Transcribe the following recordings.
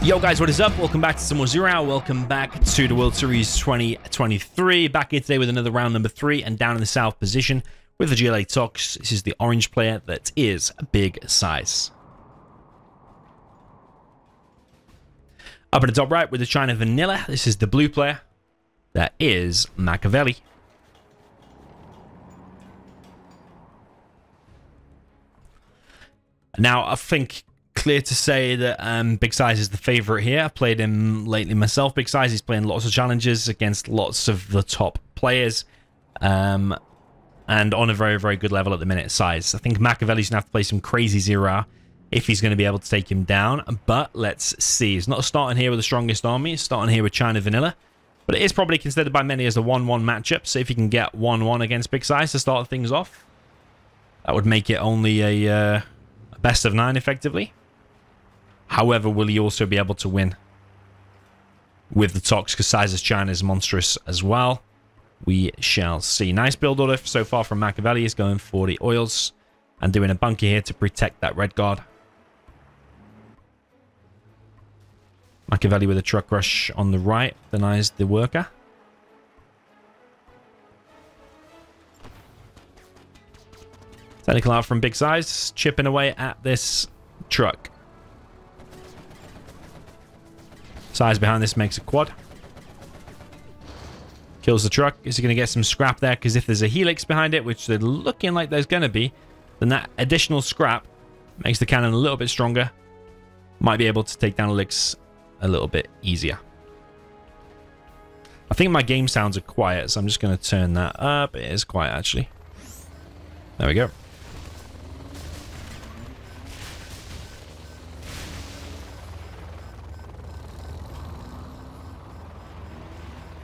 Yo guys, what is up? Welcome back to some more Zero Hour. Welcome back to the World Series 2023. Back here today with another round number 3 and down in the south position with the GLA Tox. This is the orange player that is Big SiZe. Up at the top right with the China Vanilla, this is the blue player that is Makaveli. Now, I think clear to say that Big SiZe is the favorite here. I've played him lately myself. Big SiZe, he's playing lots of challenges against lots of the top players. And on a very, very good level at the minute, SiZe. I think Makaveli's going to have to play some crazy Zero if he's going to be able to take him down. But let's see. He's not starting here with the strongest army. He's starting here with China Vanilla. But it is probably considered by many as a 1-1 matchup. So if he can get 1-1 against Big SiZe to start things off, that would make it only a best of 9 effectively. However, will he also be able to win with the Tox? Because SiZe's China is monstrous as well. We shall see. Nice build order so far from Makaveli. He's going for the oils and doing a bunker here to protect that red guard. Makaveli with a truck rush on the right denies the worker. Technical out from Big SiZe, chipping away at this truck. SiZe behind this makes a quad. Kills the truck. Is he going to get some scrap there? Because if there's a helix behind it, which they're looking like there's going to be, then that additional scrap makes the cannon a little bit stronger. Might be able to take down helix a little bit easier. I think my game sounds are quiet, so I'm just going to turn that up. It is quiet, actually. There we go.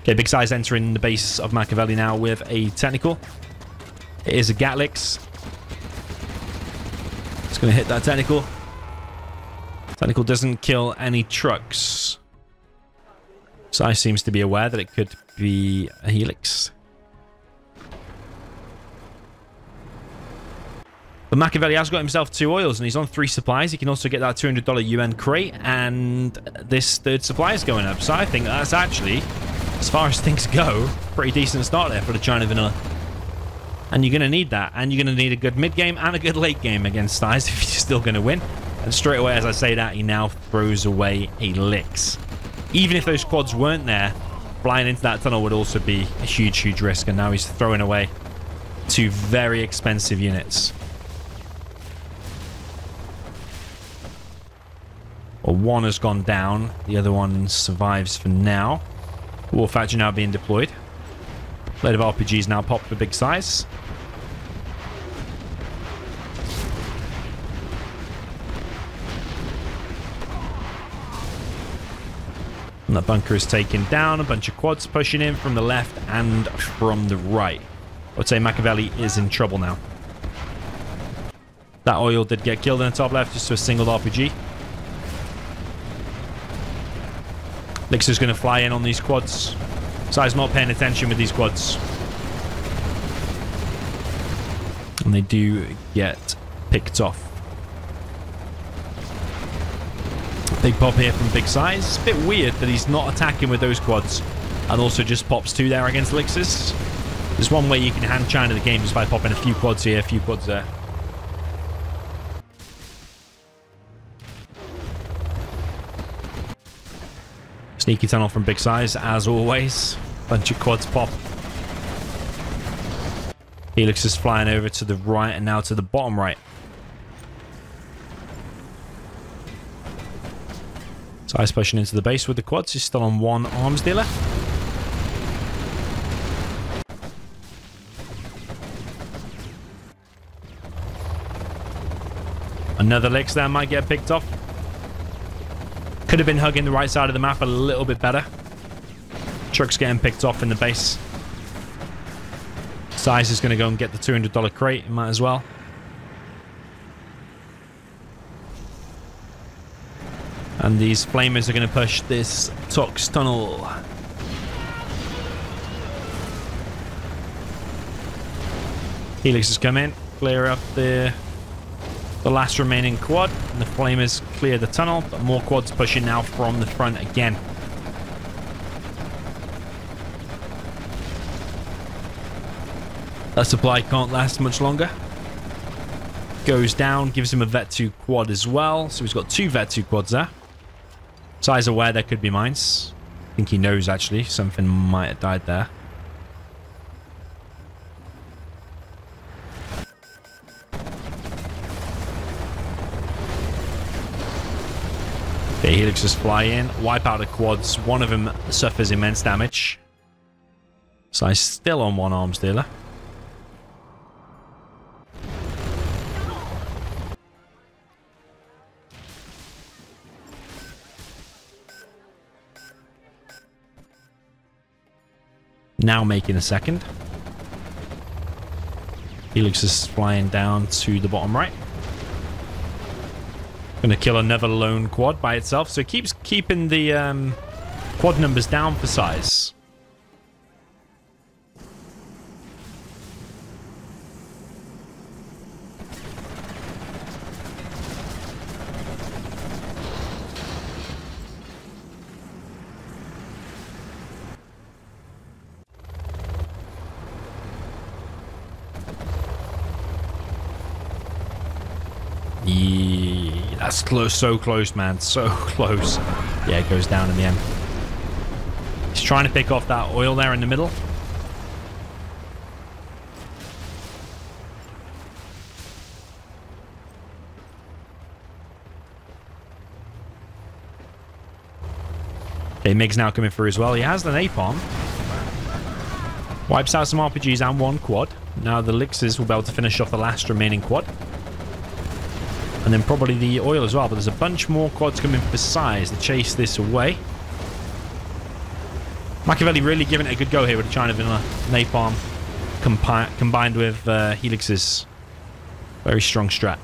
Okay, Big SiZe entering the base of Makaveli now with a technical. It is a Gatlix. It's going to hit that technical. Technical doesn't kill any trucks. SiZe seems to be aware that it could be a helix. But Makaveli has got himself 2 oils and he's on 3 supplies. He can also get that $200 UN crate, and this 3rd supply is going up. So I think that's actually, as far as things go, pretty decent start there for the China Vanilla. And you're going to need that. And you're going to need a good mid-game and a good late-game against SiZe if you're still going to win. And straight away, as I say that, he now throws away a Lix. Even if those quads weren't there, flying into that tunnel would also be a huge, huge risk. And now he's throwing away 2 very expensive units. Well, one has gone down. The other one survives for now. War Factory now being deployed. Load of RPGs now popped for Big SiZe. And that bunker is taken down. A bunch of quads pushing in from the left and from the right. I would say Makaveli is in trouble now. That oil did get killed in the top left just to a single RPG. Lixer's going to fly in on these quads. SiZe not paying attention with these quads. And they do get picked off. Big pop here from Big SiZe. It's a bit weird that he's not attacking with those quads and also just pops 2 there against Lixers. There's one way you can hand China the game just by popping a few quads here, a few quads there. Sneaky tunnel from Big SiZe, as always. Bunch of quads pop. Helix is flying over to the right and now to the bottom right. SiZe pushing into the base with the quads. He's still on 1 arms dealer. Another Lix there might get picked off. Could have been hugging the right side of the map a little bit better. Truck's getting picked off in the base. SiZe is going to go and get the $200 crate. Might as well. And these flamers are going to push this Tox tunnel. Helix has come in. Clear up the The last remaining quad, and the flamers clear the tunnel, but more quads pushing now from the front again. That supply can't last much longer. Goes down, gives him a Vet 2 quad as well, so he's got 2 Vet 2 quads there. SiZe aware there could be mines. I think he knows, actually. Something might have died there. The helixes fly in, wipe out the quads. One of them suffers immense damage. SiZe still on one arms dealer. Now making a second. Helix is flying down to the bottom right. Gonna kill another lone quad by itself, so it keeps keeping the quad numbers down for SiZe. Yeah, that's close, so close, man, so close. Yeah, it goes down in the end. He's trying to pick off that oil there in the middle. Okay, Mig's now coming through as well. He has the napalm. Wipes out some RPGs and one quad. Now the elixirs will be able to finish off the last remaining quad. And then probably the oil as well. But there's a bunch more quads coming for SiZe to chase this away. Makaveli really giving it a good go here with the China Vanilla napalm combined with helixes. Very strong strat.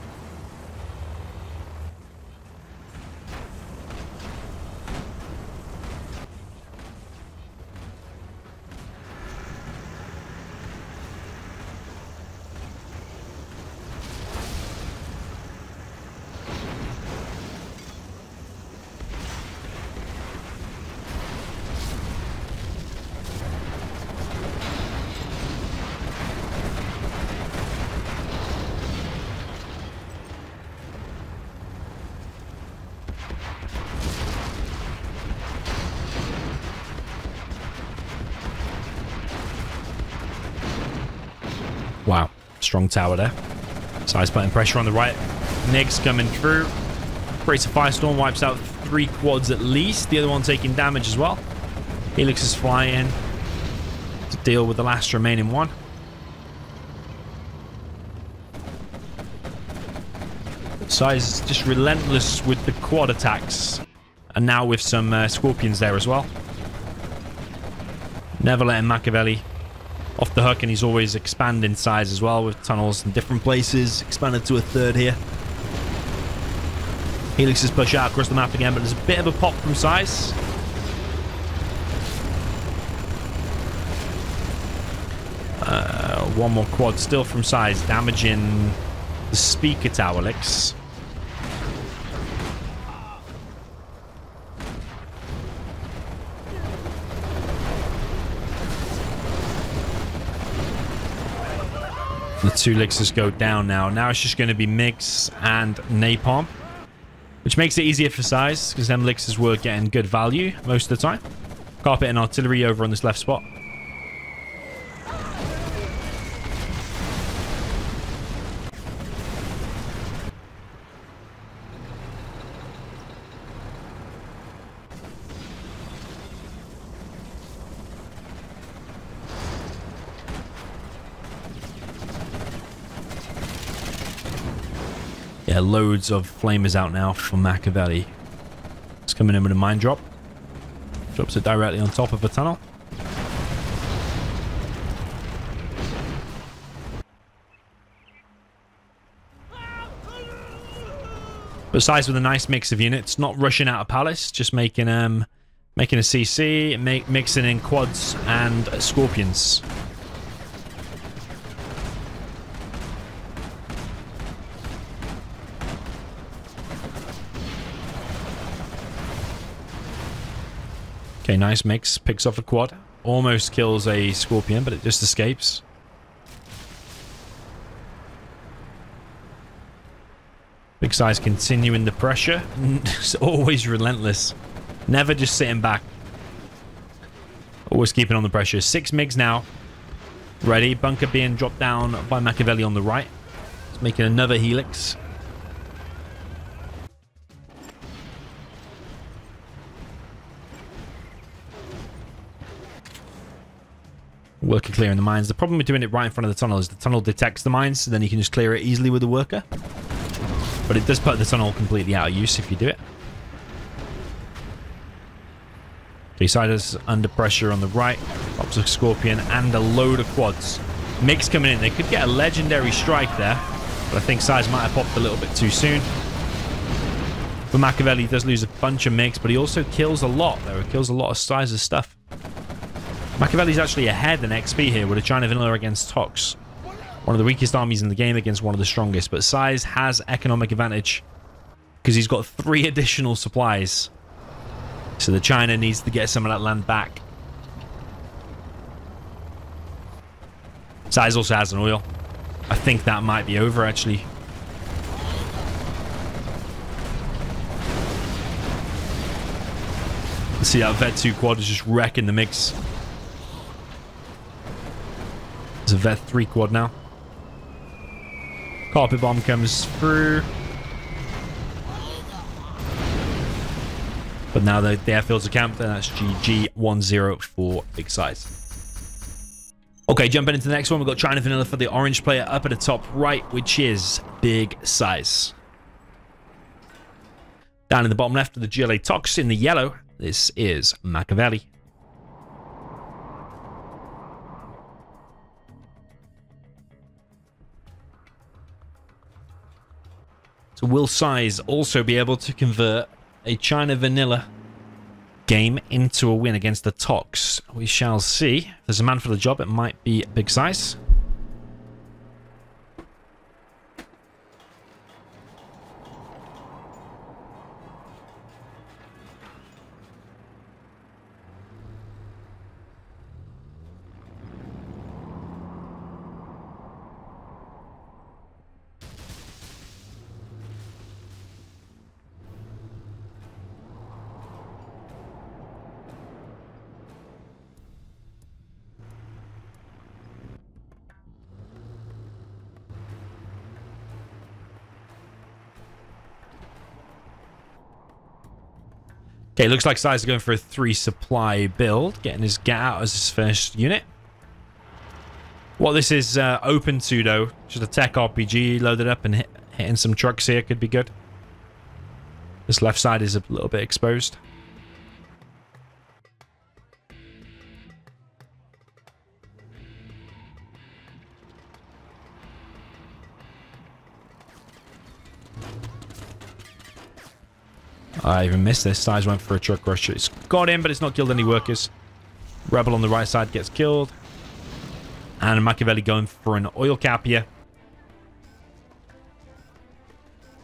Wow, strong tower there. SiZe putting pressure on the right. Nig's coming through. Creates a firestorm, wipes out 3 quads at least. The other one taking damage as well. Helix is flying to deal with the last remaining one. SiZe is just relentless with the quad attacks. And now with some scorpions there as well. Never letting Makaveli off the hook, and he's always expanding SiZe as well with tunnels in different places. Expanded to a 3rd here. Helixes push out across the map again, but there's a bit of a pop from SiZe. One more quad still from SiZe, damaging the speaker tower licks. The 2 elixirs go down now. Now it's just going to be Mix and napalm, which makes it easier for SiZe because them elixirs were getting good value most of the time. Carpet and artillery over on this left spot. Yeah, loads of flamers out now for Makaveli. It's coming in with a mine drop. Drops it directly on top of a tunnel. But SiZe with a nice mix of units, not rushing out of palace, just making a CC, mixing in quads and scorpions. Okay, nice mix. Picks off a quad. Almost kills a Scorpion, but it just escapes. Big size continuing the pressure. It's always relentless. Never just sitting back. Always keeping on the pressure. 6 MiGs now. Ready. Bunker being dropped down by Makaveli on the right. It's making another helix. Worker clearing the mines. The problem with doing it right in front of the tunnel is the tunnel detects the mines, so then you can just clear it easily with the worker. But it does put the tunnel completely out of use if you do it. Siders under pressure on the right. Pops a Scorpion and a load of quads. MiGs coming in. They could get a legendary strike there, but I think SiZe might have popped a little bit too soon. But Makaveli does lose a bunch of MiGs, but he also kills a lot there. He kills a lot of SiZe's stuff. Makaveli's actually ahead in XP here with a China Vanilla against Tox. One of the weakest armies in the game against one of the strongest, but SiZe has economic advantage because he's got 3 additional supplies. So the China needs to get some of that land back. SiZe also has an oil. I think that might be over, actually. See that Vet 2 quad is just wrecking the mix. There's a Vet 3 quad now. Carpet bomb comes through. But now the airfields are camped, and that's GG 1-0 for Big Size. Okay, jumping into the next one, we've got China Vanilla for the orange player up at the top right, which is Big Size. Down in the bottom left of the GLA Tox in the yellow, this is Makaveli. So will SiZe also be able to convert a China Vanilla game into a win against the Tox? We shall see. If there's a man for the job, it might be Big Size. Okay, looks like SiZe is going for a 3 supply build, getting his Get Out as his first unit. What this is open to, though, just a tech RPG loaded up and hitting some trucks here could be good. This left side is a little bit exposed. I even missed this. SiZe went for a truck rush. It's got him, but it's not killed any workers. Rebel on the right side gets killed. And Makaveli going for an oil cap here.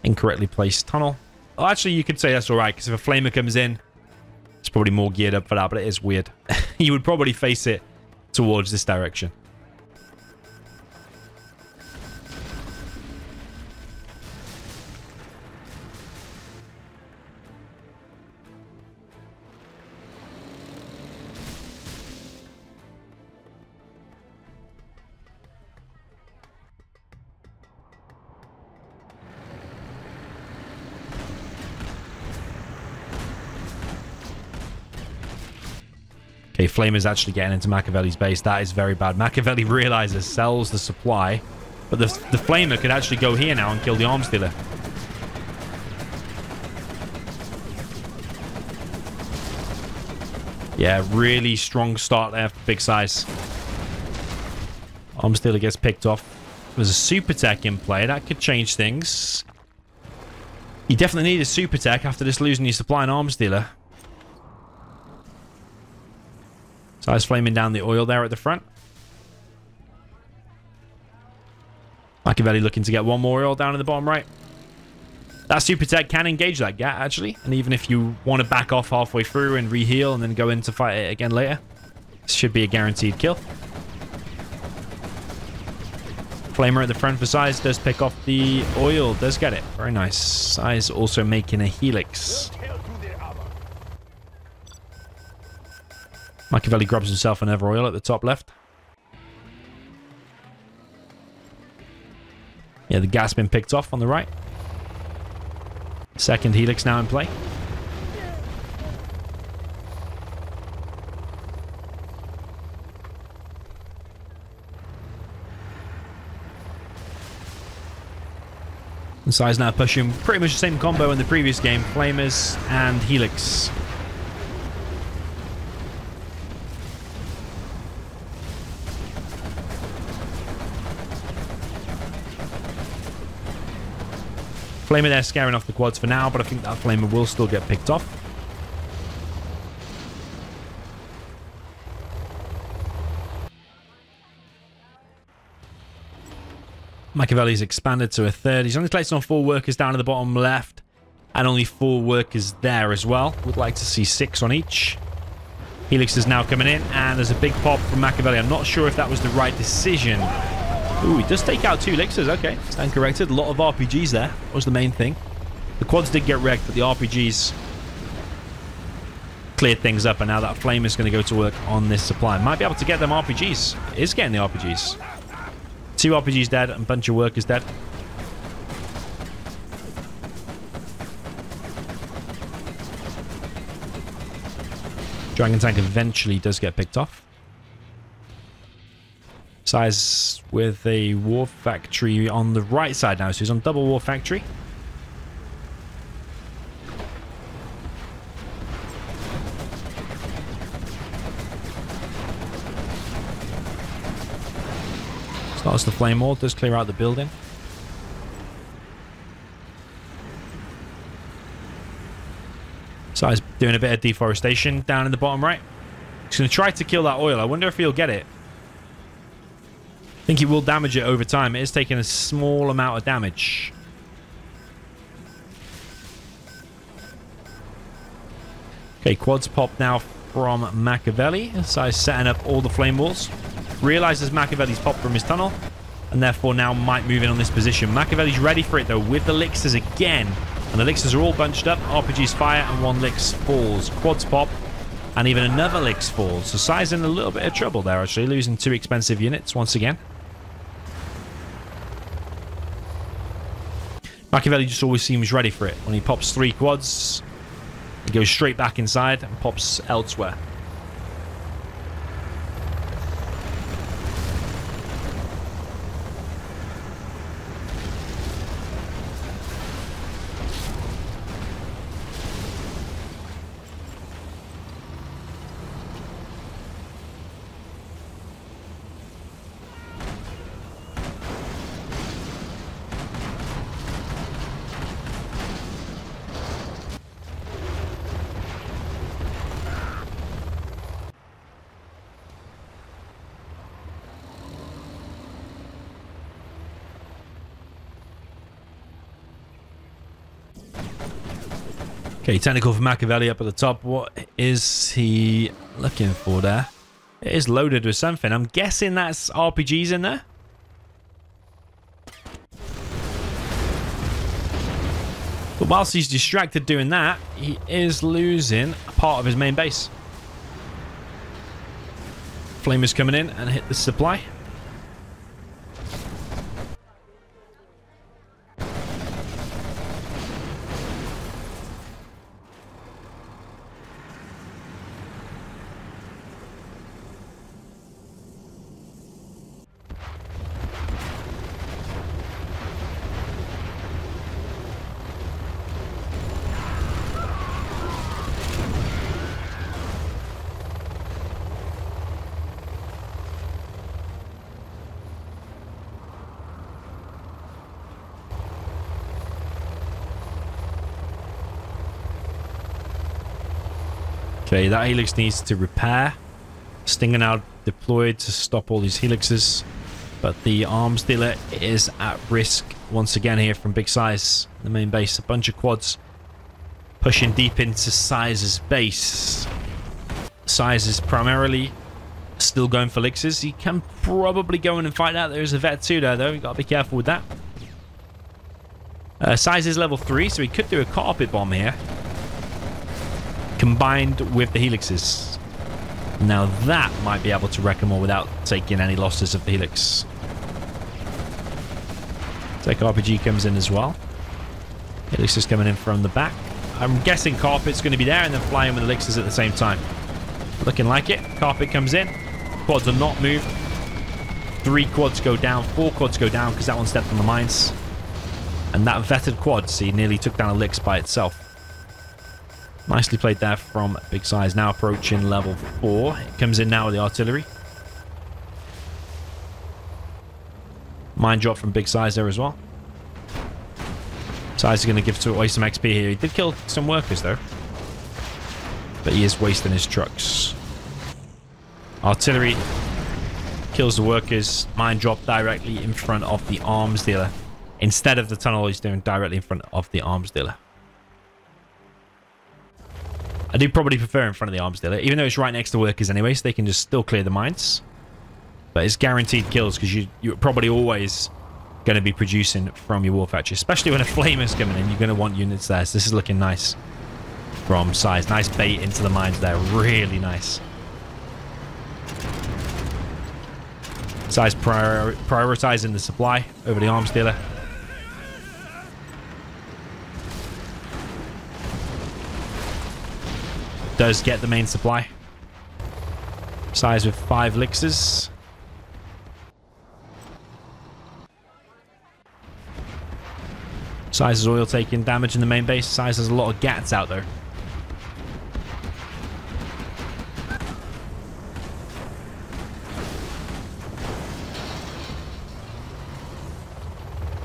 Incorrectly placed tunnel. Well, actually, you could say that's alright, because if a flamer comes in, it's probably more geared up for that, but it is weird. You would probably face it towards this direction. Okay, Flamer's actually getting into Makaveli's base. That is very bad. Makaveli realizes, sells the supply. But the Flamer could actually go here now and kill the arms dealer. Yeah, really strong start there for Big Size. Arms dealer gets picked off. There's a super tech in play. That could change things. You definitely need a super tech after just losing your supply and arms dealer. SiZe flaming down the oil there at the front. Makaveli looking to get one more oil down in the bottom right. That super tech can engage that gat, actually. And even if you want to back off halfway through and re-heal and then go in to fight it again later, this should be a guaranteed kill. Flamer at the front for SiZe does pick off the oil. Does get it. Very nice. SiZe also making a helix. Makaveli grabs himself another oil at the top left. Yeah, the gat's been picked off on the right. Second helix now in play. And SiZe now pushing pretty much the same combo in the previous game. Flamers and helix. Flamer there scaring off the quads for now, but I think that Flamer will still get picked off. Makaveli's expanded to a third. He's only collecting on 4 workers down at the bottom left, and only 4 workers there as well. Would like to see 6 on each. Helix is now coming in, and there's a big pop from Makaveli. I'm not sure if that was the right decision. Ooh, he does take out 2 elixirs. Okay, stand corrected. A lot of RPGs there was the main thing. The quads did get wrecked, but the RPGs cleared things up, and now that Flame is going to go to work on this supply. Might be able to get them RPGs. It is getting the RPGs. 2 RPGs dead and a bunch of workers dead. Dragon Tank eventually does get picked off. SiZe with a War Factory on the right side now, so he's on double War Factory. Starts the flame wall, does clear out the building. SiZe doing a bit of deforestation down in the bottom right. He's going to try to kill that oil. I wonder if he'll get it. I think he will damage it over time. It is taking a small amount of damage. Okay, quads pop now from Makaveli. SiZe setting up all the flame walls. Realizes Makaveli's popped from his tunnel, and therefore now might move in on this position. Makaveli's ready for it though, with the elixirs again. And the elixirs are all bunched up. RPGs fire and 1 elix falls. Quads pop, and even another elix falls. So SiZe in a little bit of trouble there, actually, losing 2 expensive units once again. Makaveli just always seems ready for it. When he pops 3 quads, he goes straight back inside and pops elsewhere. Okay, technical for Makaveli up at the top. What is he looking for there? It is loaded with something. I'm guessing that's RPGs in there. But whilst he's distracted doing that, he is losing a part of his main base. Flamer's coming in and hit the supply. Okay, that helix needs to repair. Stinger now deployed to stop all these helixes, but the arms dealer is at risk once again here from Big SiZe, the main base. A bunch of quads pushing deep into SiZe's base. SiZe is primarily still going for elixirs. He can probably go in and find out there's a vet 2 there, though. You got to be careful with that. SiZe is level 3, so he could do a carpet bomb here, combined with the helixes. Now that might be able to wreck them all without taking any losses of the helix. Tech RPG comes in as well. Helix is coming in from the back. I'm guessing carpet's going to be there and then flying with elixirs at the same time. Looking like it. Carpet comes in. Quads are not moved. 3 quads go down. 4 quads go down because that one stepped on the mines. And that vetted quad, see, nearly took down elix by itself. Nicely played there from Big SiZe. Now approaching level 4. It comes in now with the artillery. Mine drop from Big SiZe there as well. SiZe is going to give away some XP here. He did kill some workers though, but he is wasting his trucks. Artillery kills the workers. Mine drop directly in front of the arms dealer. Instead of the tunnel, he's doing directly in front of the arms dealer. I do probably prefer in front of the arms dealer, even though it's right next to workers anyway, so they can just still clear the mines. But it's guaranteed kills because you're probably always going to be producing from your war factory, especially when a flamer's coming in. You're going to want units there. So this is looking nice from SiZe. Nice bait into the mines there. Really nice. SiZe prioritizing the supply over the arms dealer. Does get the main supply. SiZe with 5 elixirs. SiZe's oil taking damage in the main base. SiZe has a lot of gats out there.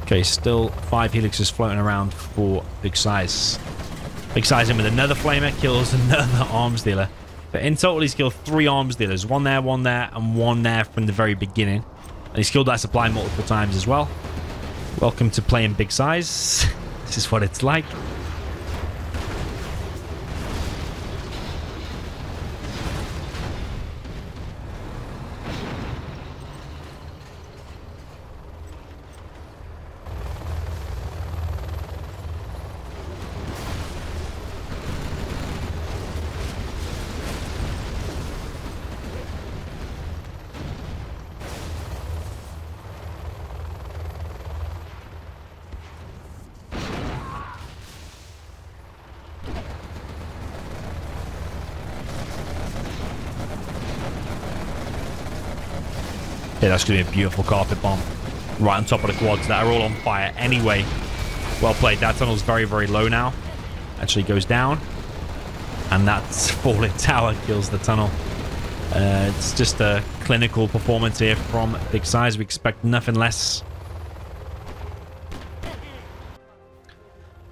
Okay, still 5 helixes floating around for Big SiZe. Big SiZe in with another flamer, kills another arms dealer. But in total, he's killed 3 arms dealers. 1 there, 1 there, and 1 there from the very beginning. And he's killed that supply multiple times as well. Welcome to playing Big SiZe. This is what it's like. Yeah, that's going to be a beautiful carpet bomb. Right on top of the quads that are all on fire anyway. Well played. That tunnel's very, very low now. Actually goes down. And that falling tower kills the tunnel. It's just a clinical performance here from Big SiZe. We expect nothing less.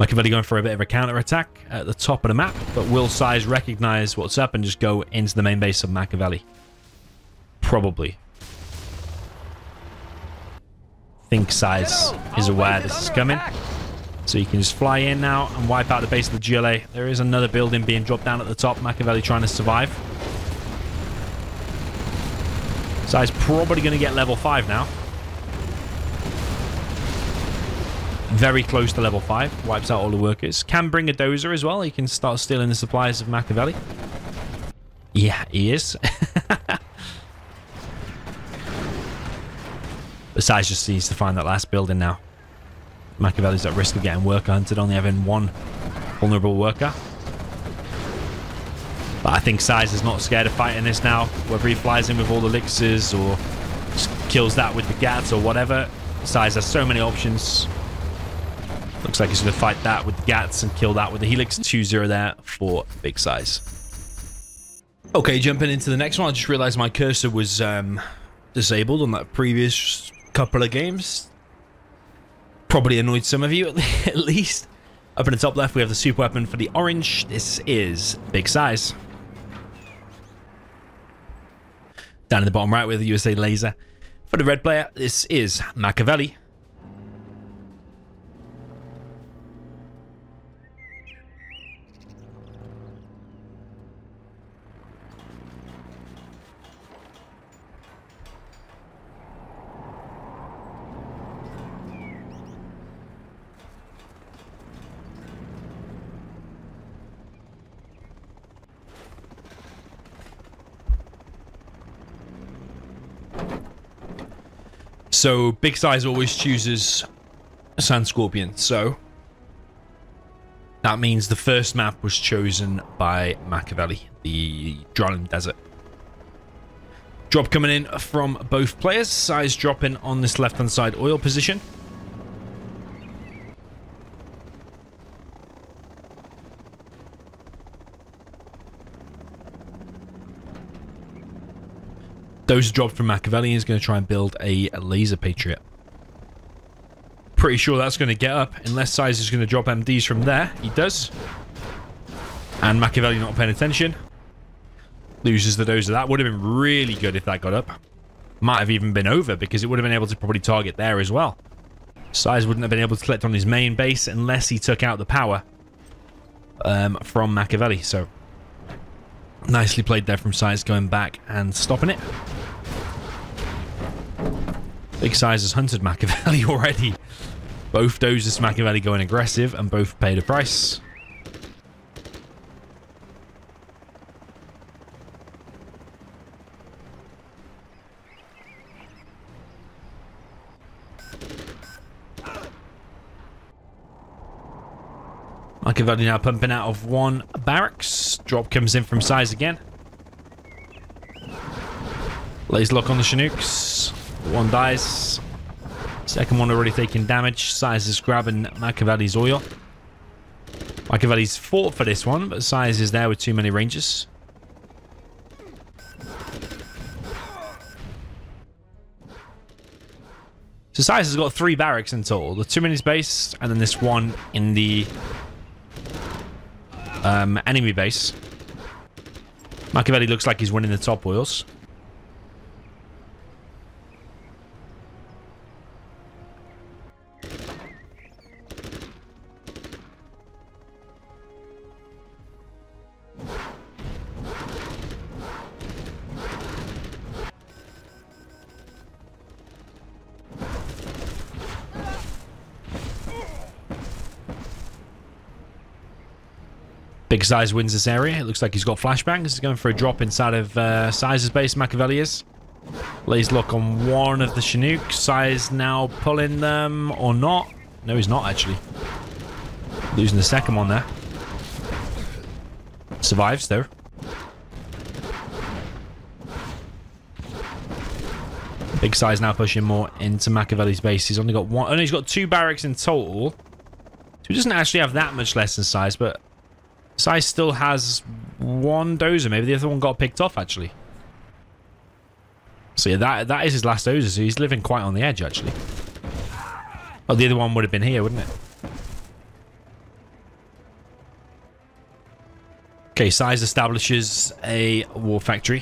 Makaveli going for a bit of a counter-attack at the top of the map. But will SiZe recognize what's up and just go into the main base of Makaveli? Probably. Think SiZe is aware this is coming, so you can just fly in now and wipe out the base of the GLA. There is another building being dropped down at the top. Makaveli trying to survive. SiZe probably going to get level 5 now. Very close to level 5. Wipes out all the workers. Can bring a dozer as well. He can start stealing the supplies of Makaveli. Yeah, he is. But SiZe just needs to find that last building now. Makaveli's at risk of getting worker hunted, only having 1 vulnerable worker. But I think SiZe is not scared of fighting this now. Whether he flies in with all the elixirs or just kills that with the gats or whatever. SiZe has so many options. Looks like he's going to fight that with the gats and kill that with the helix. 2-0 there for Big SiZe. Okay, jumping into the next one. I just realized my cursor was disabled on that previous couple of games. Probably annoyed some of you at least. Up in the top left we have the super weapon for the orange. This is Big SiZe. Down in the bottom right we have the USA laser. For the red player, this is Makaveli. So Big Size always chooses Sand Scorpion. So that means the first map was chosen by Makaveli, the Dryland Desert. Drop coming in from both players. SiZe dropping on this left-hand side oil position. Those dropped from Makaveli is going to try and build a laser Patriot. Pretty sure that's going to get up, unless SiZe is going to drop MDs from there. He does. And Makaveli not paying attention. Loses the dozer. That would have been really good if that got up. Might have even been over, because it would have been able to probably target there as well. SiZe wouldn't have been able to collect on his main base unless he took out the power from Makaveli. So nicely played there from SiZe, going back and stopping it. Big Size has hunted Makaveli already. Both dozers Makaveli going aggressive, and both paid a price. Makaveli now pumping out of one barracks. Drop comes in from SiZe again. Lays lock on the Chinooks. One dies. Second one already taking damage. SiZe is grabbing Makaveli's oil. Makaveli's fought for this one, but SiZe is there with too many rangers. So SiZe has got 3 barracks in total. The 2 minis base, and then this one in the enemy base. Makaveli looks like he's winning the top oils. Big Size wins this area. It looks like he's got flashbangs. He's going for a drop inside of SiZe's base. Makaveli is. Lays lock on one of the Chinooks. SiZe now pulling them, or not. No, he's not actually. Losing the second one there. Survives though. Big Size now pushing more into Makaveli's base. He's only got one. Oh no, he's got 2 barracks in total. So he doesn't actually have that much less than SiZe, but SiZe still has 1 dozer. Maybe the other one got picked off, actually. So yeah, that is his last dozer, so he's living quite on the edge, actually. Oh, the other one would have been here, wouldn't it? Okay, SiZe establishes a war factory.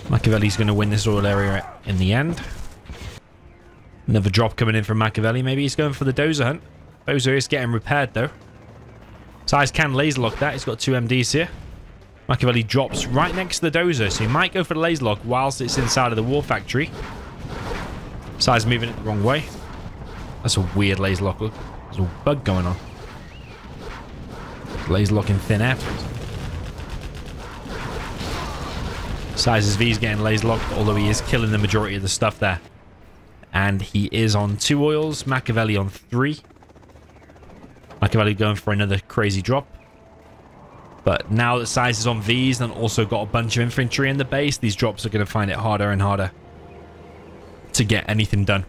Makaveli's going to win this oil area in the end. Another drop coming in from Makaveli. Maybe he's going for the dozer hunt. Dozer is getting repaired though. SiZe can laser lock that. He's got 2 MDs here. Makaveli drops right next to the dozer, so he might go for the laser lock whilst it's inside of the war factory. SiZe moving it the wrong way. That's a weird laser lock. Look, there's a bug going on. Laser lock in thin air. SiZe's V is getting laser locked, although he is killing the majority of the stuff there. And he is on 2 oils. Makaveli on 3. Makaveli going for another crazy drop. But now that SiZe is on Vs and also got a bunch of infantry in the base, these drops are going to find it harder and harder to get anything done.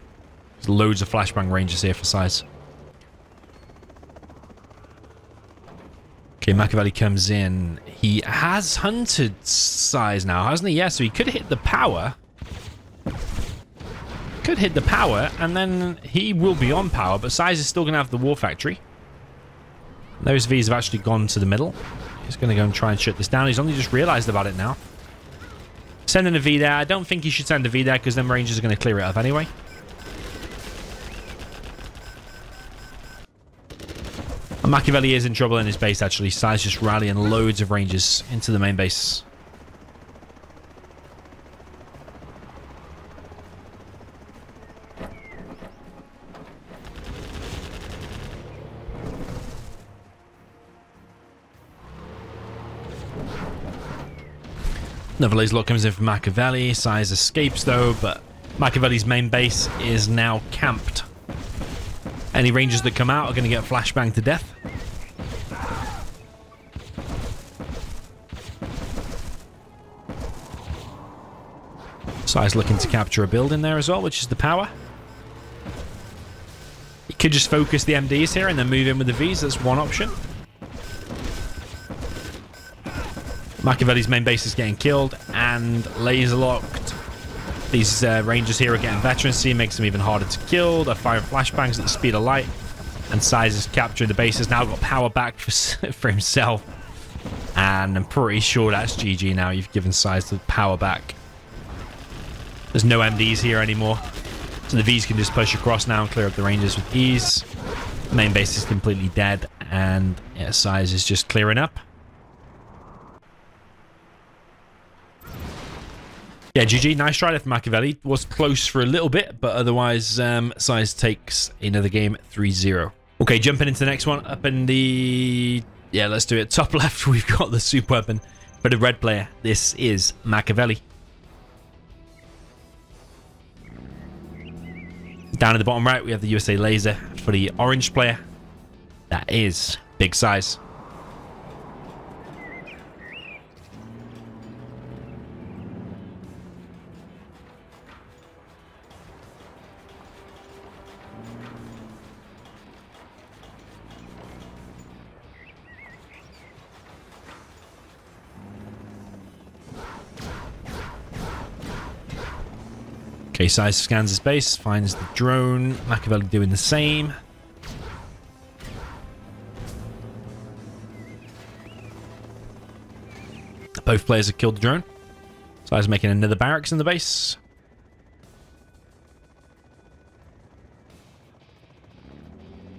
There's loads of flashbang rangers here for SiZe. Okay, Makaveli comes in. He has hunted SiZe now, hasn't he? Yeah, so he could hit the power. Could hit the power, and then he will be on power, but SiZe is still going to have the war factory. Those Vs have actually gone to the middle. He's going to go and try and shut this down. He's only just realized about it now. Sending a V there. I don't think he should send a V there, because then Rangers are going to clear it up anyway. And Makaveli is in trouble in his base, actually. SiZe just rallying loads of Rangers into the main base. Another laser lock comes in from Makaveli. SiZe escapes though, but Makaveli's main base is now camped. Any rangers that come out are going to get flashbanged to death. SiZe looking to capture a building there as well, which is the power. You could just focus the MDs here and then move in with the Vs. That's one option. Makaveli's main base is getting killed and laser locked. These rangers here are getting veterancy, makes them even harder to kill. They're firing flashbangs at the speed of light. And SiZe is capturing the base. Has now got power back for himself. And I'm pretty sure that's GG now. You've given SiZe the power back. There's no MDs here anymore. So the Vs can just push across now and clear up the rangers with ease. Main base is completely dead. And yeah, SiZe is just clearing up. Yeah, GG. Nice try there for Makaveli. Was close for a little bit, but otherwise SiZe takes another game 3-0. Okay, jumping into the next one. Up in the... yeah, let's do it. Top left, we've got the super weapon for the red player. This is Makaveli. Down at the bottom right, we have the USA laser for the orange player. That is Big SiZe. Okay, SiZe scans his base, finds the drone. Makaveli doing the same. Both players have killed the drone. SiZe making another barracks in the base.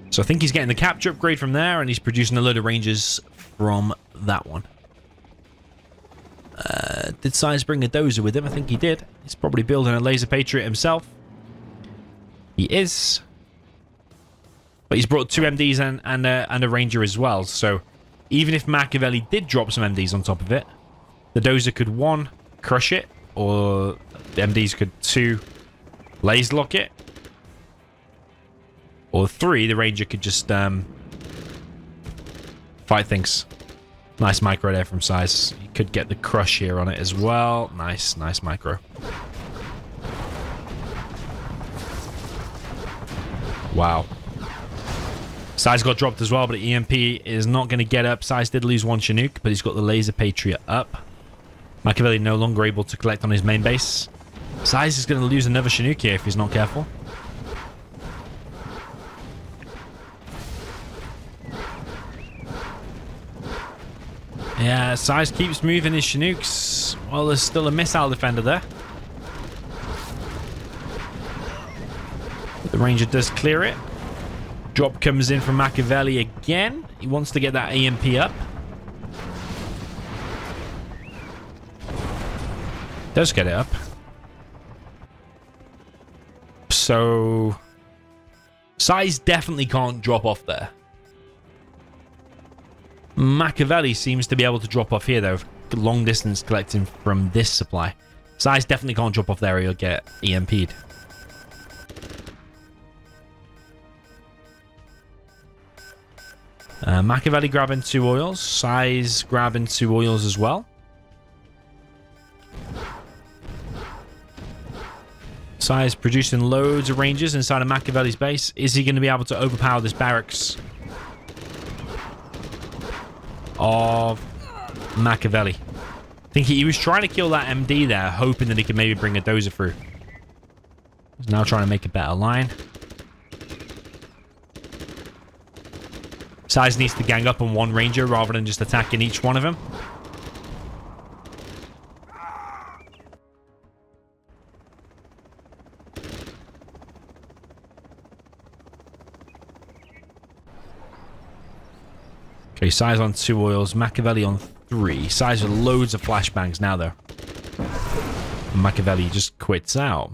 So I think he's getting the capture upgrade from there, and he's producing a load of rangers from that one. Did SiZe bring a dozer with him? I think he did. He's probably building a laser patriot himself. He is. But he's brought two MDs and a ranger as well. So even if Makaveli did drop some MDs on top of it, the dozer could, one, crush it, or the MDs could, two, laser lock it, or three, the ranger could just fight things. Nice micro there from SiZe. You could get the crush here on it as well. Nice, nice micro. Wow. SiZe got dropped as well, but EMP is not going to get up. SiZe did lose one Chinook, but he's got the laser patriot up. Makaveli no longer able to collect on his main base. SiZe is going to lose another Chinook here if he's not careful. Yeah, SiZe keeps moving his Chinooks. Well, there's still a missile defender there. The ranger does clear it. Drop comes in from Makaveli again. He wants to get that EMP up. Does get it up. So SiZe definitely can't drop off there. Makaveli seems to be able to drop off here, though. Long distance collecting from this supply. SiZe definitely can't drop off there or he'll get EMP'd. Makaveli grabbing 2 oils. SiZe grabbing 2 oils as well. SiZe producing loads of rangers inside of Makaveli's base. Is he going to be able to overpower this barracks of Makaveli? I think he was trying to kill that MD there, hoping that he could maybe bring a dozer through. He's now trying to make a better line. SiZe needs to gang up on one ranger rather than just attacking each one of them. Okay, SiZe on 2 oils, Makaveli on 3. SiZe with loads of flashbangs now, though. And Makaveli just quits out.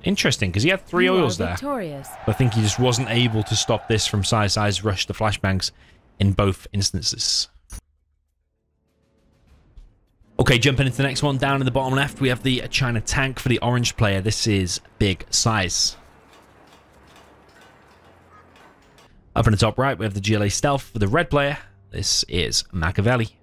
Interesting, because he had 3 oils there. I think he just wasn't able to stop this from SiZe. SiZe rushed the flashbangs in both instances. Okay, jumping into the next one. Down in the bottom left, we have the China tank for the orange player. This is Big SiZe. Up in the top right, we have the GLA stealth for the red player. This is Makaveli.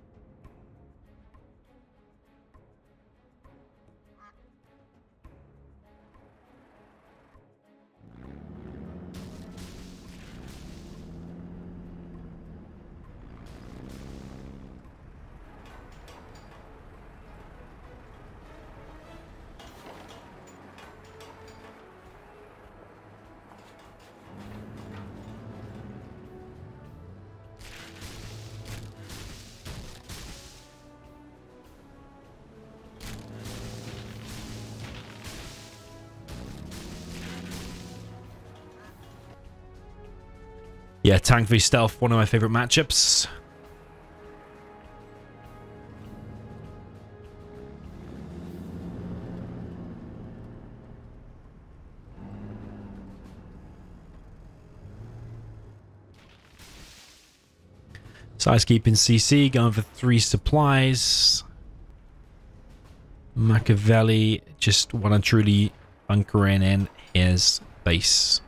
Yeah, tank v stealth, one of my favorite matchups. SiZe keeping CC, going for 3 supplies. Makaveli just want to truly bunker in his base.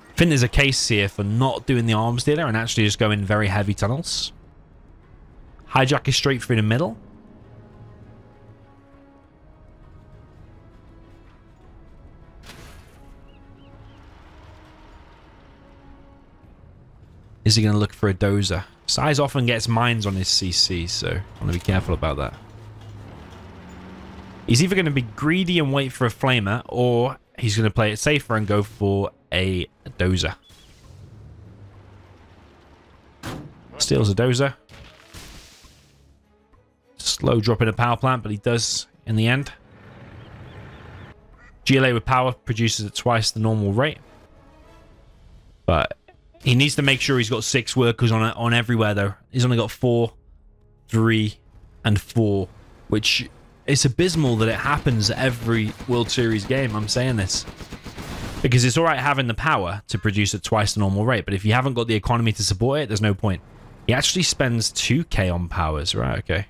I think there's a case here for not doing the arms dealer and actually just going very heavy tunnels. Hijack is straight through the middle. Is he going to look for a dozer? SiZe often gets mines on his CC, so I want to be careful about that. He's either going to be greedy and wait for a flamer, or he's going to play it safer and go for a dozer. Steals a dozer. Slow drop in a power plant, but he does in the end. GLA with power produces at twice the normal rate. But he needs to make sure he's got 6 workers on everywhere, though. He's only got 4, 3, and 4, which is abysmal that it happens every World Series game. I'm saying this because it's all right having the power to produce at twice the normal rate, but if you haven't got the economy to support it, there's no point. He actually spends 2k on powers, right? Okay.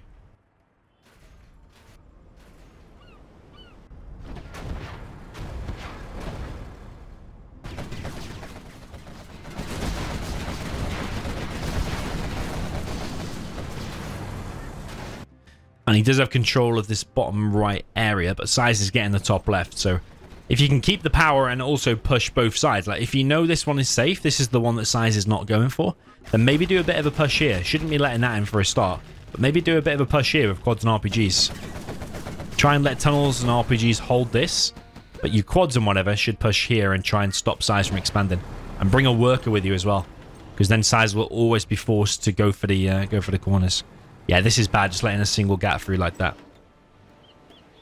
And he does have control of this bottom right area, but SiZe is getting the top left. So if you can keep the power and also push both sides, like if you know this one is safe, this is the one that SiZe is not going for, then maybe do a bit of a push here. Shouldn't be letting that in for a start, but maybe do a bit of a push here with quads and RPGs. Try and let tunnels and RPGs hold this, but you quads and whatever should push here and try and stop SiZe from expanding. And bring a worker with you as well, because then SiZe will always be forced to go for the corners. Yeah, this is bad, just letting a single gap through like that.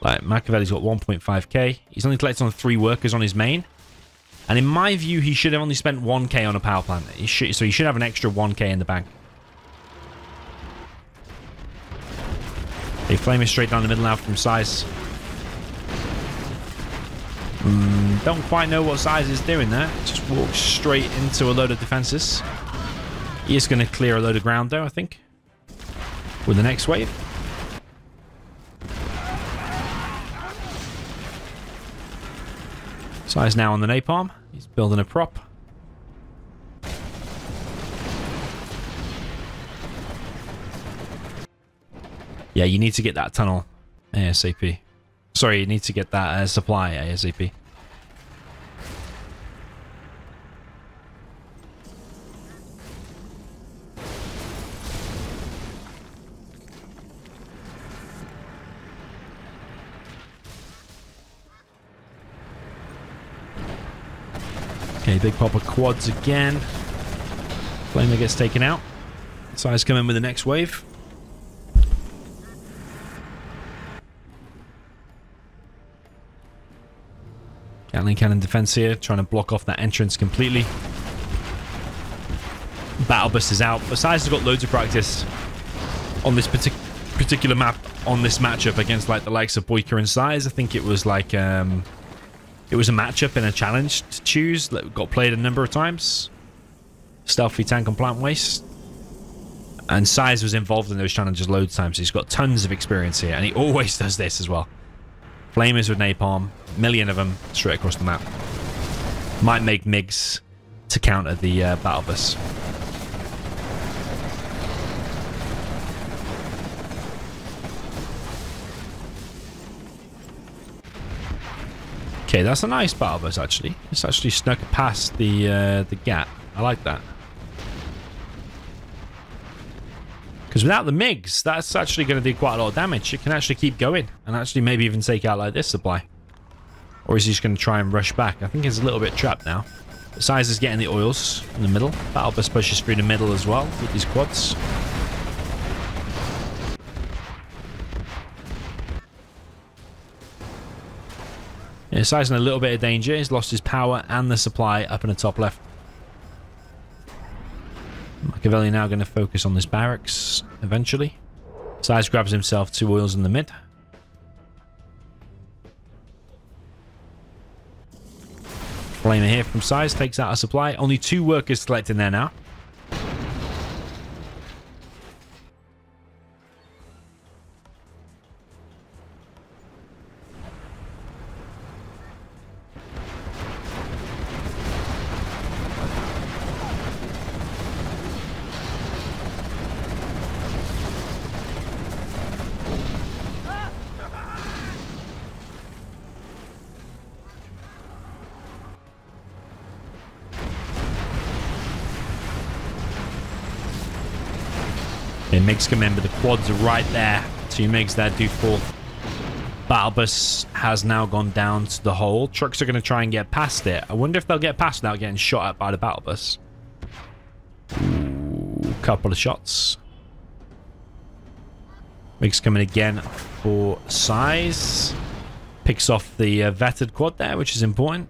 Like, Makaveli's got 1.5k. He's only collected on 3 workers on his main. And in my view, he should have only spent 1k on a power plant. So he should have an extra 1k in the bank. A flamer straight down the middle now from SiZe. Don't quite know what SiZe is doing there. Just walks straight into a load of defenses. He is going to clear a load of ground, though, I think, with the next wave. SiZe now on the napalm. He's building a prop. Yeah, you need to get that tunnel ASAP. Sorry, you need to get that supply ASAP. Okay, big pop of quads again. Flamer gets taken out. SiZe come in with the next wave. Gatling cannon defense here, trying to block off that entrance completely. Battle bus is out, but SiZe has got loads of practice on this particular map, on this matchup against like the likes of Boyka and SiZe. I think it was like it was a matchup in a challenge to choose that got played a number of times. Stealthy tank on plant waste. And SiZe was involved in those challenges loads of times, so he's got tons of experience here, and he always does this as well. Flamers with napalm, a million of them straight across the map. Might make MiGs to counter the battle bus. Okay, that's a nice battle bus actually. It's actually snuck past the gap. I like that. Because without the MiGs, that's actually going to do quite a lot of damage. It can actually keep going and actually maybe even take out like this supply. Or is he just going to try and rush back? I think he's a little bit trapped now. SiZe is getting the oils in the middle. Battle bus pushes through the middle as well with these quads. Yeah, SiZe in a little bit of danger. He's lost his power and the supply up in the top left. Makaveli now going to focus on this barracks eventually. SiZe grabs himself 2 oils in the mid. Flamer here from SiZe takes out a supply. Only 2 workers collecting there now. Okay, MiGs come in, but the quads are right there. 2 MiGs there do fall. Battle bus has now gone down to the hole. Trucks are going to try and get past it. I wonder if they'll get past without getting shot at by the battle bus. Ooh, couple of shots. MiGs coming again for SiZe. Picks off the vetted quad there, which is important.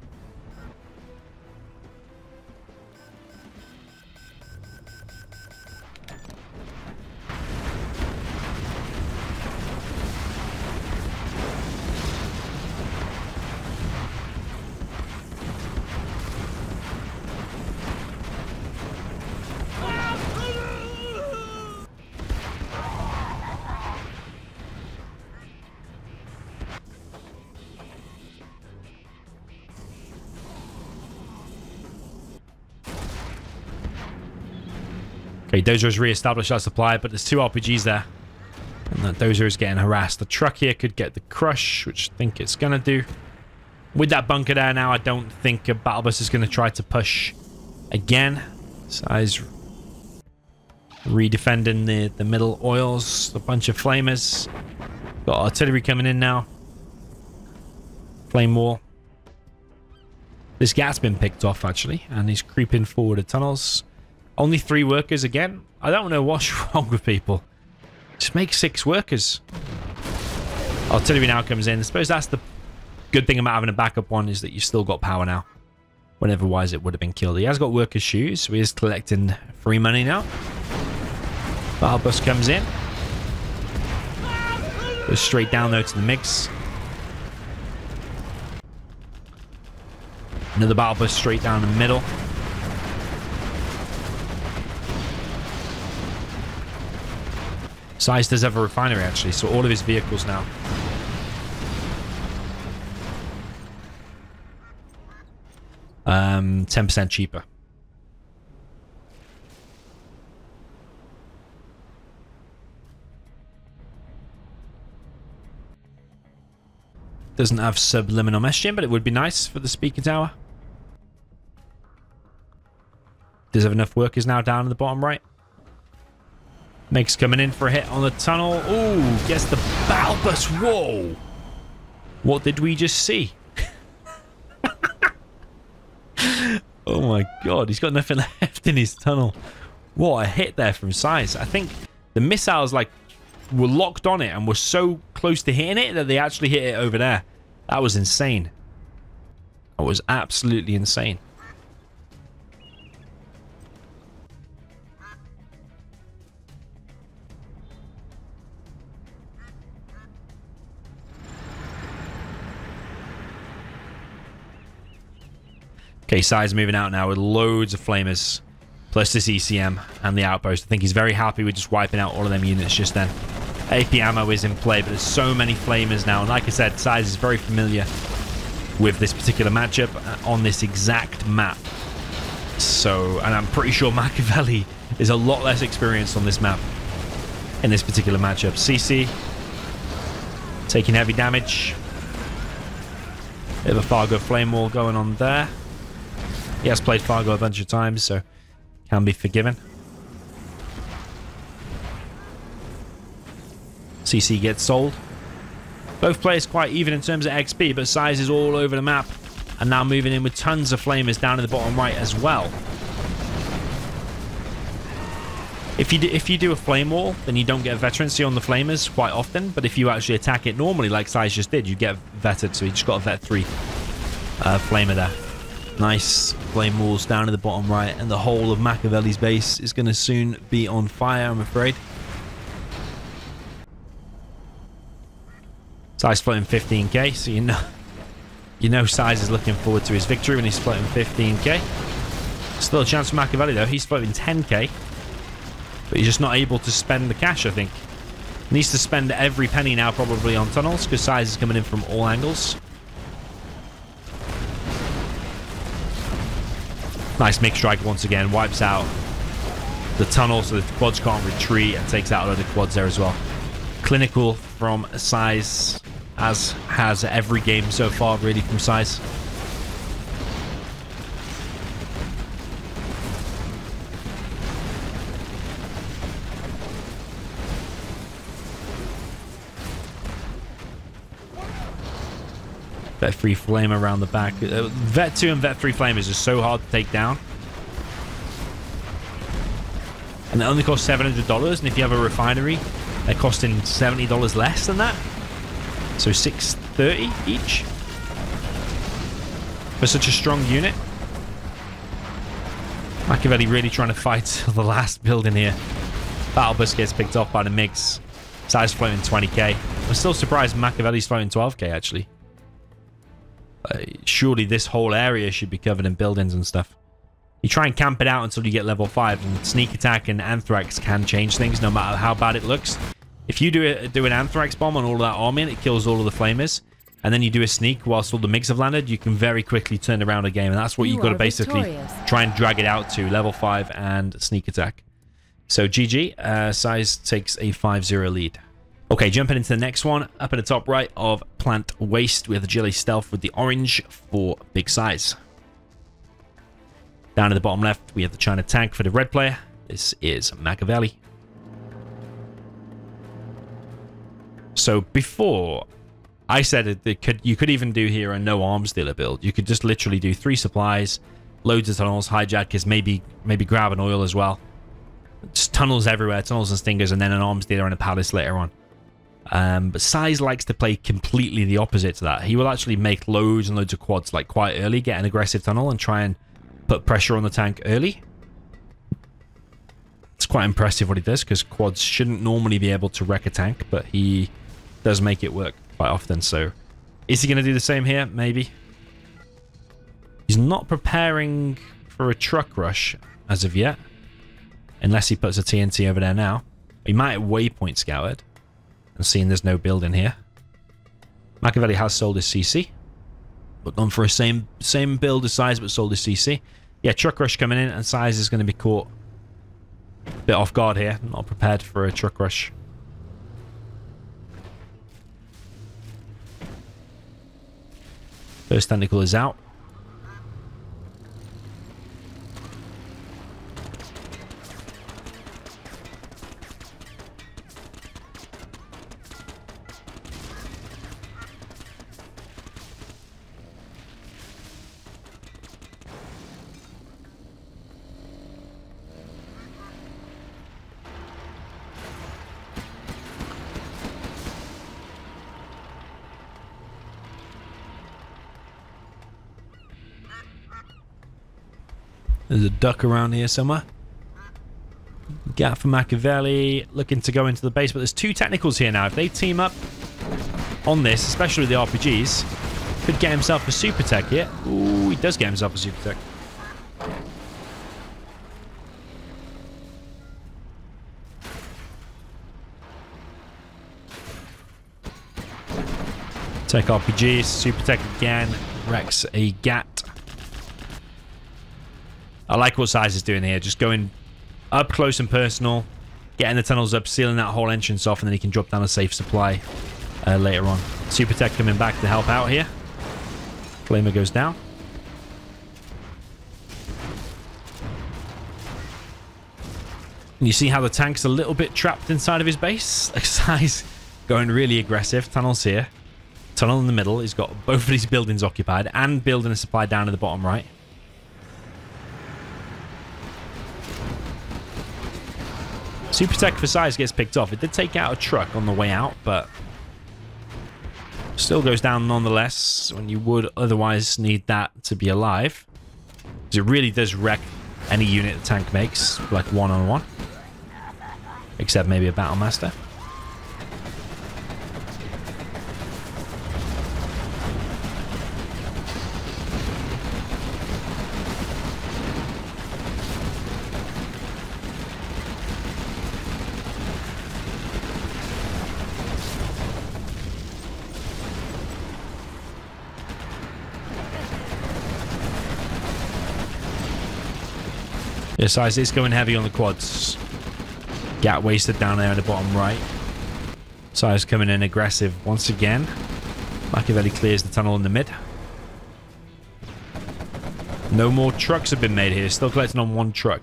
Okay, Dozer has re-established that supply, but there's 2 RPGs there. And that Dozer is getting harassed. The truck here could get the crush, which I think it's going to do. With that bunker there now, I don't think a battle bus is going to try to push again. SiZe re-defending the middle oils. A bunch of flamers. Got artillery coming in now. Flame wall. This gat's been picked off, actually, and he's creeping forward the tunnels. Only 3 workers again. I don't know what's wrong with people. Just make 6 workers. Artillery now comes in. I suppose that's the good thing about having a backup one, is that you've still got power now. When otherwise it would have been killed. He has got workers' shoes, so he is collecting free money now. Battle bus comes in. Goes straight down though to the MiGs. Another battle bus straight down the middle. SiZe does have a refinery actually, so all of his vehicles now. Um, 10% cheaper. Doesn't have subliminal messaging, but it would be nice for the speaker tower. Does have enough workers now down in the bottom right. MiGs coming in for a hit on the tunnel. Ooh, gets the battle bus. Whoa. What did we just see? Oh my god, he's got nothing left in his tunnel. What a hit there from SiZe. I think the missiles like were locked on it and were so close to hitting it that they actually hit it over there. That was insane. That was absolutely insane. Okay, SiZe moving out now with loads of flamers. plus this ECM and the outpost. I think he's very happy with just wiping out all of them units just then. AP ammo is in play, but there's so many flamers now. And like I said, SiZe is very familiar with this particular matchup on this exact map. So, and I'm pretty sure Makaveli is a lot less experienced on this map in this particular matchup. CC taking heavy damage. Bit of a Fargo flame wall going on there. He has played Fargo a bunch of times, so can be forgiven. CC gets sold. Both players quite even in terms of XP, but SiZe is all over the map. And now moving in with tons of flamers down in the bottom right as well. If you do a flame wall, then you don't get a veterancy on the flamers quite often. But if you actually attack it normally, like SiZe just did, you get vetted. So he just got a vet 3 flamer there. Nice flame walls down in the bottom right. And the whole of Makaveli's base is going to soon be on fire, I'm afraid. SiZe floating 15k, so you know SiZe is looking forward to his victory when he's floating 15k. Still a chance for Makaveli though. He's floating 10k, but he's just not able to spend the cash, I think. Needs to spend every penny now probably on tunnels, because SiZe is coming in from all angles. Nice mix strike once again. Wipes out the tunnel so the quads can't retreat, and takes out a load of quads there as well. Clinical from SiZe, as has every game so far really from SiZe. Vet 3 flame around the back. Vet 2 and Vet 3 flamers are so hard to take down. And they only cost $700, and if you have a refinery, they're costing $70 less than that. So $630 each for such a strong unit. Makaveli really trying to fight the last building here. Battle bus gets picked off by the MiGs. SiZe floating 20k. I'm still surprised Makaveli's floating 12k actually. Surely this whole area should be covered in buildings and stuff. You try and camp it out until you get level 5, and sneak attack and anthrax can change things no matter how bad it looks. If you do an anthrax bomb on all of that army and it kills all of the flamers, and then you do a sneak whilst all the MiGs have landed, you can very quickly turn around a game, and that's what you've got to basically try and drag it out to, level 5 and sneak attack. So GG, SiZe takes a 5-0 lead. Okay, jumping into the next one, up at the top right of Plant Waste with Agility Stealth with the orange for Big SiZe. Down at the bottom left, we have the China tank for the red player. This is Makaveli. So before, I said that you could even do here a no arms dealer build. You could just literally do 3 supplies, loads of tunnels, hijackers, maybe grab an oil as well. Just tunnels everywhere, tunnels and stingers, and then an arms dealer and a palace later on. But SiZe likes to play completely the opposite to that. He will actually make loads and loads of quads like quite early, get an aggressive tunnel and try and put pressure on the tank early. It's quite impressive what he does, because quads shouldn't normally be able to wreck a tank, but he does make it work quite often. So is he going to do the same here? Maybe. He's not preparing for a truck rush as of yet, unless he puts a TNT over there now. He might have waypoint scouted and seen there's no building here. Makaveli has sold his CC, but gone for a same build as SiZe, but sold his CC. Yeah, truck rush coming in, and SiZe is going to be caught a bit off guard here, not prepared for a truck rush. First tentacle is out. There's a duck around here somewhere. Gap for Makaveli, looking to go into the base, but there's 2 technicals here now. If they team up on this, especially with the RPGs, could get himself a super tech here. Ooh, he does get himself a super tech. Tech RPG, Super Tech again, wrecks a GAT. I like what SiZe is doing here, just going up close and personal, getting the tunnels up, sealing that whole entrance off, and then he can drop down a safe supply later on. Super Tech coming back to help out here. Flamer goes down. And you see how the tank's a little bit trapped inside of his base? Like SiZe going really aggressive. Tunnels here. Tunnel in the middle. He's got both of these buildings occupied and building a supply down to the bottom right. Super Tech for SiZe gets picked off. It did take out a truck on the way out, but still goes down nonetheless when you would otherwise need that to be alive. Because it really does wreck any unit the tank makes, like one-on-one. Except maybe a Battle Master. Yeah, SiZe is going heavy on the quads. GAT wasted down there in the bottom right. SiZe coming in aggressive once again. Makaveli clears the tunnel in the mid. No more trucks have been made here. Still collecting on one truck.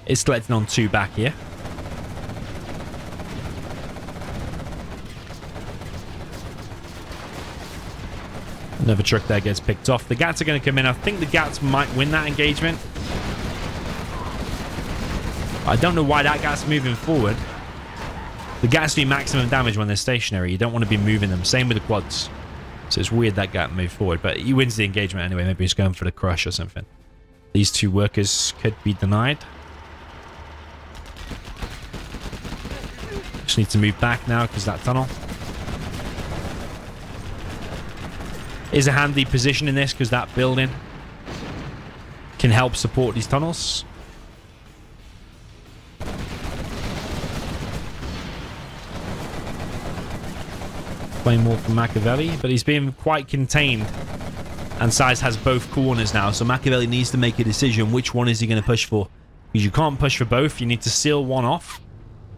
It's collecting on two back here. Another truck there gets picked off. The GATs are going to come in. I think the GATs might win that engagement. I don't know why that GAT's moving forward. The GATs do maximum damage when they're stationary. You don't want to be moving them. Same with the quads. So it's weird that GAT moved forward. But he wins the engagement anyway. Maybe he's going for the crush or something. These two workers could be denied. Just need to move back now because that tunnel is a handy position in this because that building can help support these tunnels. Flame wall from Makaveli, but he's being quite contained. And SiZe has both corners now, so Makaveli needs to make a decision. Which one is he going to push for? Because you can't push for both. You need to seal one off.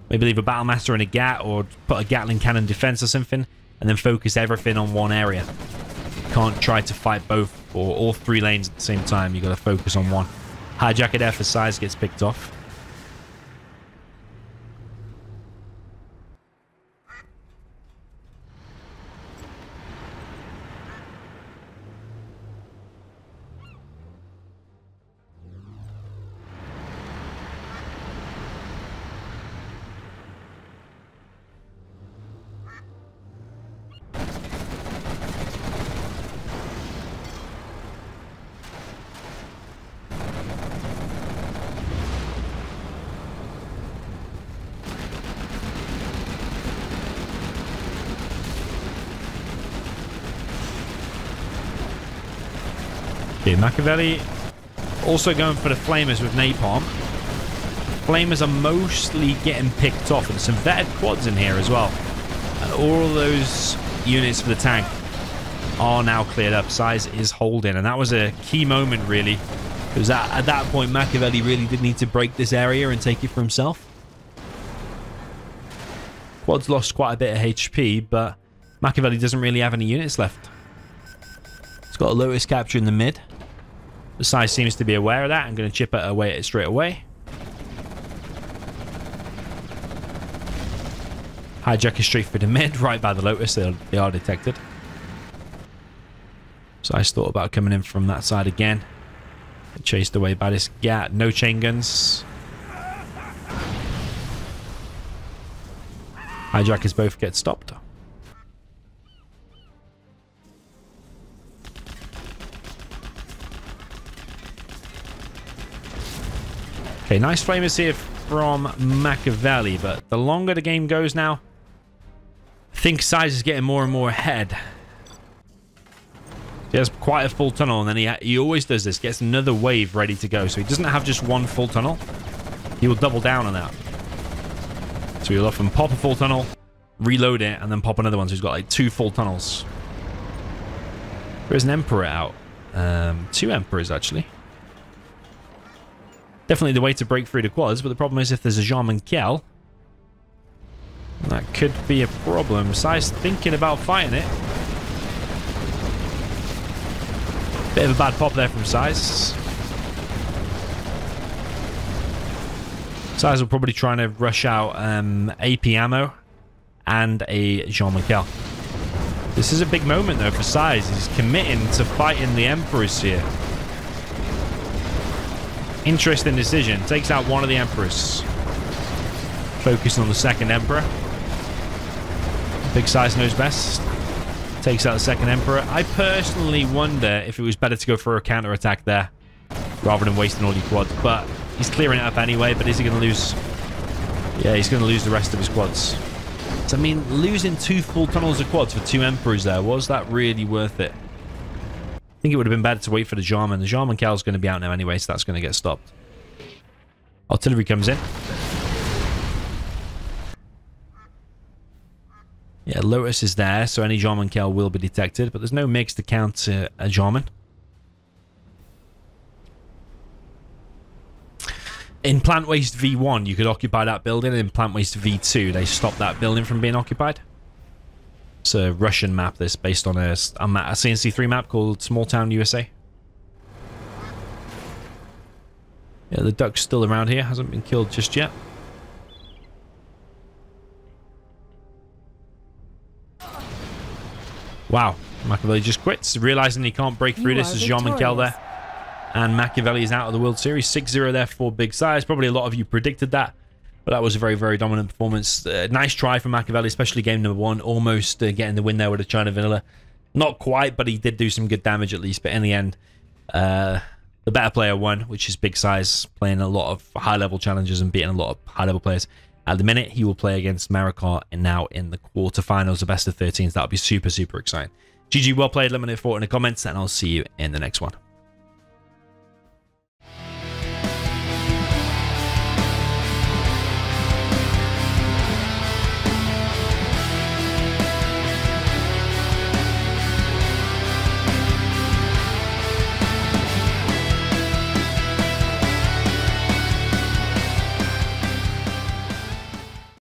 Maybe leave a Battle Master in a GAT or put a Gatling cannon defense or something, and then focus everything on one area. You can't try to fight both or all three lanes at the same time. You got to focus on one. Hijacker there for SiZe gets picked off. Okay, Makaveli also going for the Flamers with Napalm. Flamers are mostly getting picked off, and some vetted quads in here as well. And all those units for the tank are now cleared up. SiZe is holding, and that was a key moment, really. Because at that point, Makaveli really did need to break this area and take it for himself. Quads lost quite a bit of HP, but Makaveli doesn't really have any units left. He's got a Lotus capture in the mid. The SiZe seems to be aware of that. I'm going to chip it away straight away. Hijack is straight for the mid, right by the Lotus. They are detected. SiZe thought about coming in from that side again. Chased away by this GAT. No chain guns. Hijackers both get stopped. Okay, nice flamers here from Makaveli, but the longer the game goes now, I think SiZe is getting more and more ahead. He has quite a full tunnel, and then he always does this, gets another wave ready to go. So he doesn't have just one full tunnel. He will double down on that. So he'll often pop a full tunnel, reload it, and then pop another one. So he's got like 2 full tunnels. There is an Emperor out. 2 Emperors, actually. Definitely the way to break through the quads, but the problem is if there's a Jean-Michel, that could be a problem. SiZe thinking about fighting it. Bit of a bad pop there from SiZe. SiZe will probably try to rush out AP ammo and a Jean-Michel. This is a big moment, though, for SiZe. He's committing to fighting the Emperors here. Interesting decision. Takes out one of the Emperors. Focusing on the second Emperor. Big SiZe knows best. Takes out the second Emperor. I personally wonder if it was better to go for a counter-attack there rather than wasting all your quads. But he's clearing it up anyway. But is he going to lose? Yeah, he's going to lose the rest of his quads. So, I mean, losing 2 full tunnels of quads for 2 Emperors there, was that really worth it? I think it would have been better to wait for the Jarman. The Jean-Michel is going to be out now anyway, so that's going to get stopped. Artillery comes in. Yeah, Lotus is there, so any Jean-Michel will be detected, but there's no MiGs to counter a Jarman. In Plant Waste V1, you could occupy that building, and in Plant Waste V2, they stopped that building from being occupied. It's a Russian map that's based on a CNC3 map called Small Town USA. Yeah, the duck's still around here, hasn't been killed just yet. Wow, Makaveli just quits, realizing he can't break through this as Jean-Michel there. And Makaveli is out of the World Series. 6-0 there for Big SiZe. Probably a lot of you predicted that. But that was a very, very dominant performance. Nice try from Makaveli, especially game number 1. Almost getting the win there with a China Vanilla. Not quite, but he did do some good damage at least. But in the end, the better player won, which is Big SiZe, playing a lot of high-level challenges and beating a lot of high-level players. At the minute, he will play against Marikar and now in the quarterfinals, the best of 13s. That'll be super, super exciting. GG, well played. Let me know your thought in the comments, and I'll see you in the next one.